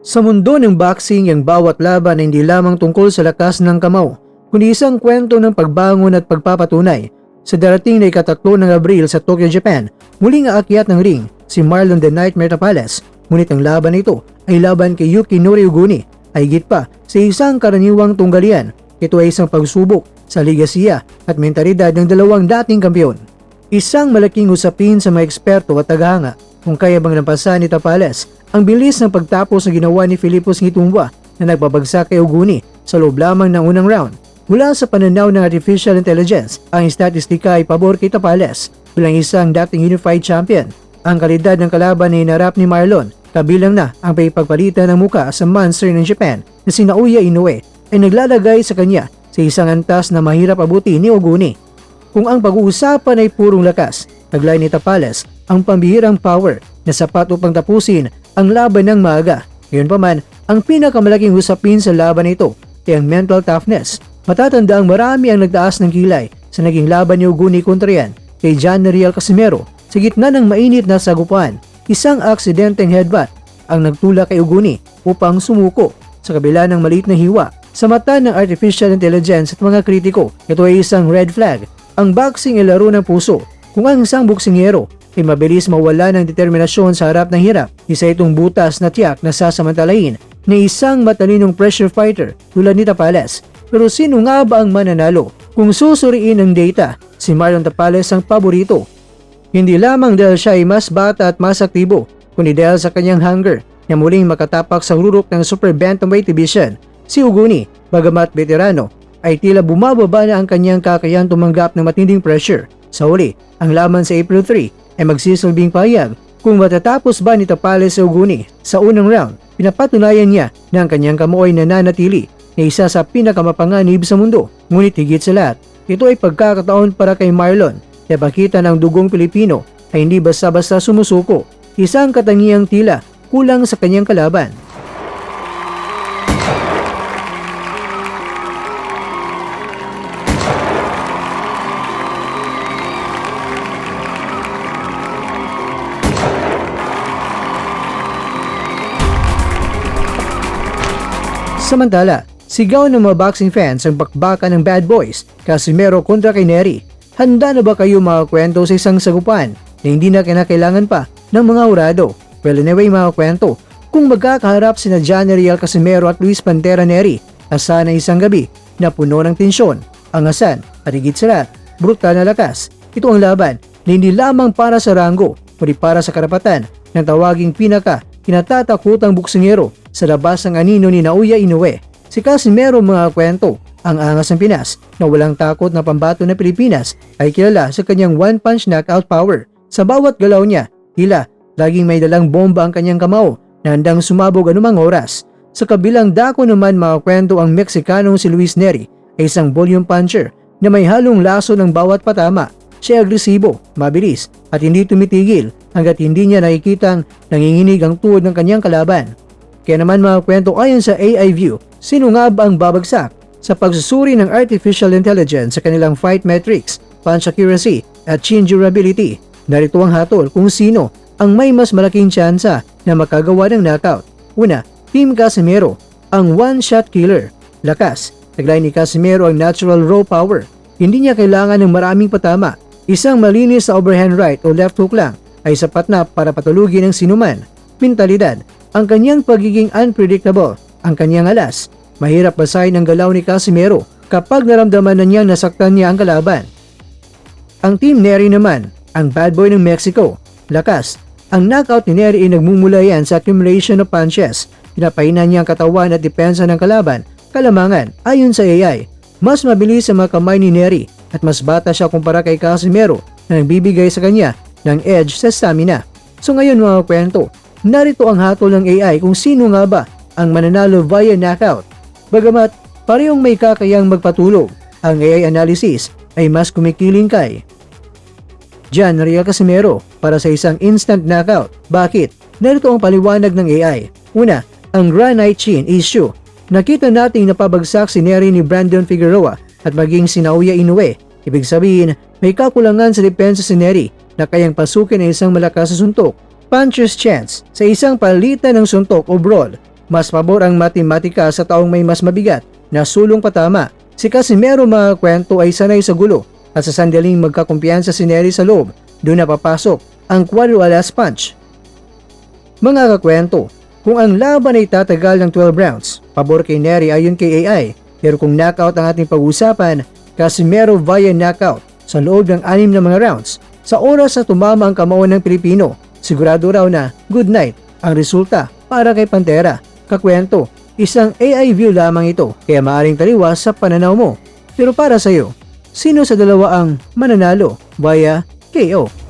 Sa mundo ng boxing, ang bawat laban ay hindi lamang tungkol sa lakas ng kamao, kundi isang kwento ng pagbangon at pagpapatunay. Sa darating na ika-3 ng Abril sa Tokyo, Japan, muling aakyat ng ring si Marlon the Nightmare Tapales. Ngunit ang laban na ito ay laban kay Yukinori Uguni, ay higit pa sa isang karaniwang tunggalian. Ito ay isang pagsubok sa ligasiya at mentalidad ng dalawang dating kampiyon. Isang malaking usapin sa mga eksperto at tagahanga kung kaya bang lampasan ni Tapales ang bilis ng pagtapos na ginawa ni Philippus Ngitumba na nagbabagsak kay Uguni sa loob lamang ng unang round. Mula sa pananaw ng artificial intelligence, ang statistika ay pabor kay Tapales bilang isang dating unified champion. Ang kalidad ng kalaban na hinarap ni Marlon, kabilang na ang pagpapalitan ng muka sa monster ng Japan na si Naoya Inoue, ay naglalagay sa kanya sa isang antas na mahirap abutin ni Uguni. Kung ang pag-uusapan ay purong lakas, taglay ni Tapales ang pambihirang power na sapat upang tapusin ang laban ng maaga. Gayunpaman, ang pinakamalaking usapin sa laban ito ay ang mental toughness. Matatandaang marami ang nagtaas ng kilay sa naging laban ni Uguni kontra yan kay John Riel Casimero sa gitna ng mainit na sagupuan. Isang aksidenteng headbutt ang nagtulak kay Uguni upang sumuko sa kabila ng maliit na hiwa. Sa mata ng artificial intelligence at mga kritiko, ito ay isang red flag. Ang boxing ay laro ng puso. Kung ang isang boksingero ay mabilis mawala ng determinasyon sa harap ng hirap, isa itong butas na tiyak na sasamantalahin na isang matalinong pressure fighter tulad ni Tapales. Pero sino nga ba ang mananalo? Kung susuriin ang data, si Marlon Tapales ang paborito. Hindi lamang dahil siya ay mas bata at mas aktibo, kundi dahil sa kanyang hunger na muling makatapak sa hururok ng Super Bantamweight Division. Si Uguni, bagamat veterano, ay tila bumababa na ang kanyang kakayahan tumanggap ng matinding pressure. Sa huli, ang laban sa April 3 ay magsisilbing pahayag kung matatapos ba ni Tapales sa Uguni. Sa unang round, pinapatunayan niya na ang kanyang kamao ay nananatili na isa sa pinakamapanganib sa mundo. Ngunit higit sa lahat, ito ay pagkakataon para kay Marlon na pakita ng dugong Pilipino ay hindi basta-basta sumusuko. Isang katangiang tila kulang sa kanyang kalaban. Samantala, sigaw ng mga boxing fans ang bakbakan ng Bad Boys, Casimero kontra kay Nery. Handa na ba kayo makakwento sa isang sagupan na hindi na kinakailangan pa ng mga hurado? Well, anyway mga kwento, kung magkakaharap sina John Riel Casimero at Luis Pantera Nery, asahan na isang gabi na puno ng tensyon, angasan at higit sa lahat, brutal na lakas. Ito ang laban na hindi lamang para sa ranggo, kundi para sa karapatan ng tawaging kinatatakutang boksingero sa labas ng anino ni Naoya Inoue. Si Casimero mga kwento, ang angas ng Pinas na walang takot na pambato ng Pilipinas ay kilala sa kanyang one-punch knockout power. Sa bawat galaw niya, tila laging may dalang bomba ang kanyang kamao na handang sumabog anumang oras. Sa kabilang dako naman mga kwento, ang Mexicanong si Luis Nery ay isang volume puncher na may halong laso ng bawat patama. Siya agresibo, mabilis at hindi tumitigil hanggat hindi niya nakikitang nanginginig ang tuhod ng kanyang kalaban. Kaya naman mga kwento, ayon sa AI View, sino nga ba ang babagsak sa pagsusuri ng artificial intelligence sa kanilang fight metrics, punch accuracy at chin durability? Narito ang hatol kung sino ang may mas malaking tsansa na makagawa ng knockout. Una, Team Casimero, ang one-shot killer. Lakas, taglay ni Casimero ang natural raw power. Hindi niya kailangan ng maraming patama. Isang malinis na overhand right o left hook lang ay sapat na para patulugin ang sinuman. Mentalidad, ang kanyang pagiging unpredictable, ang kanyang alas. Mahirap basahin ang galaw ni Casimero kapag naramdaman na niyang nasaktan niya ang kalaban. Ang Team Nery naman, ang bad boy ng Mexico. Lakas, ang knockout ni Nery ay nagmumula yan sa accumulation of punches. Pinapahinan niya ang katawan at depensa ng kalaban. Kalamangan, ayon sa AI, mas mabilis ang mga kamay ni Nery at mas bata siya kumpara kay Casimero na nagbibigay sa kanya ng edge sa stamina. So ngayon mga kwento, narito ang hatol ng AI kung sino nga ba ang mananalo via knockout. Bagamat parehong may kakayang magpatulog, ang AI analysis ay mas kumikiling kay John Riel Casimero para sa isang instant knockout. Bakit? Narito ang paliwanag ng AI. Una, ang granite chin issue. Nakita nating napabagsak si Nery ni Brandon Figueroa at maging si Naoya Inoue. Ibig sabihin, may kakulangan sa depensa si Nery na kayang pasukin ng isang malakas na suntok. Puncher's chance sa isang palitan ng suntok o brawl. Mas pabor ang matematika sa taong may mas mabigat na sulong patama. Si Casimero mga kwento ay sanay sa gulo at sa sandaling magkakumpiyansa si Neri sa loob, doon na papasok ang quadro alas punch. Mga kakwento, kung ang laban ay tatagal ng 12 rounds, pabor kay Neri ayon kay AI. Pero kung knockout ang ating pag-usapan, Casimero via knockout sa loob ng 6 na mga rounds. Sa oras na tumama ang kamao ng Pilipino, sigurado raw na good night ang resulta para kay Pantera. Kakwento, isang AI view lamang ito kaya maaring taliwas sa pananaw mo. Pero para sa iyo, sino sa dalawa ang mananalo via KO?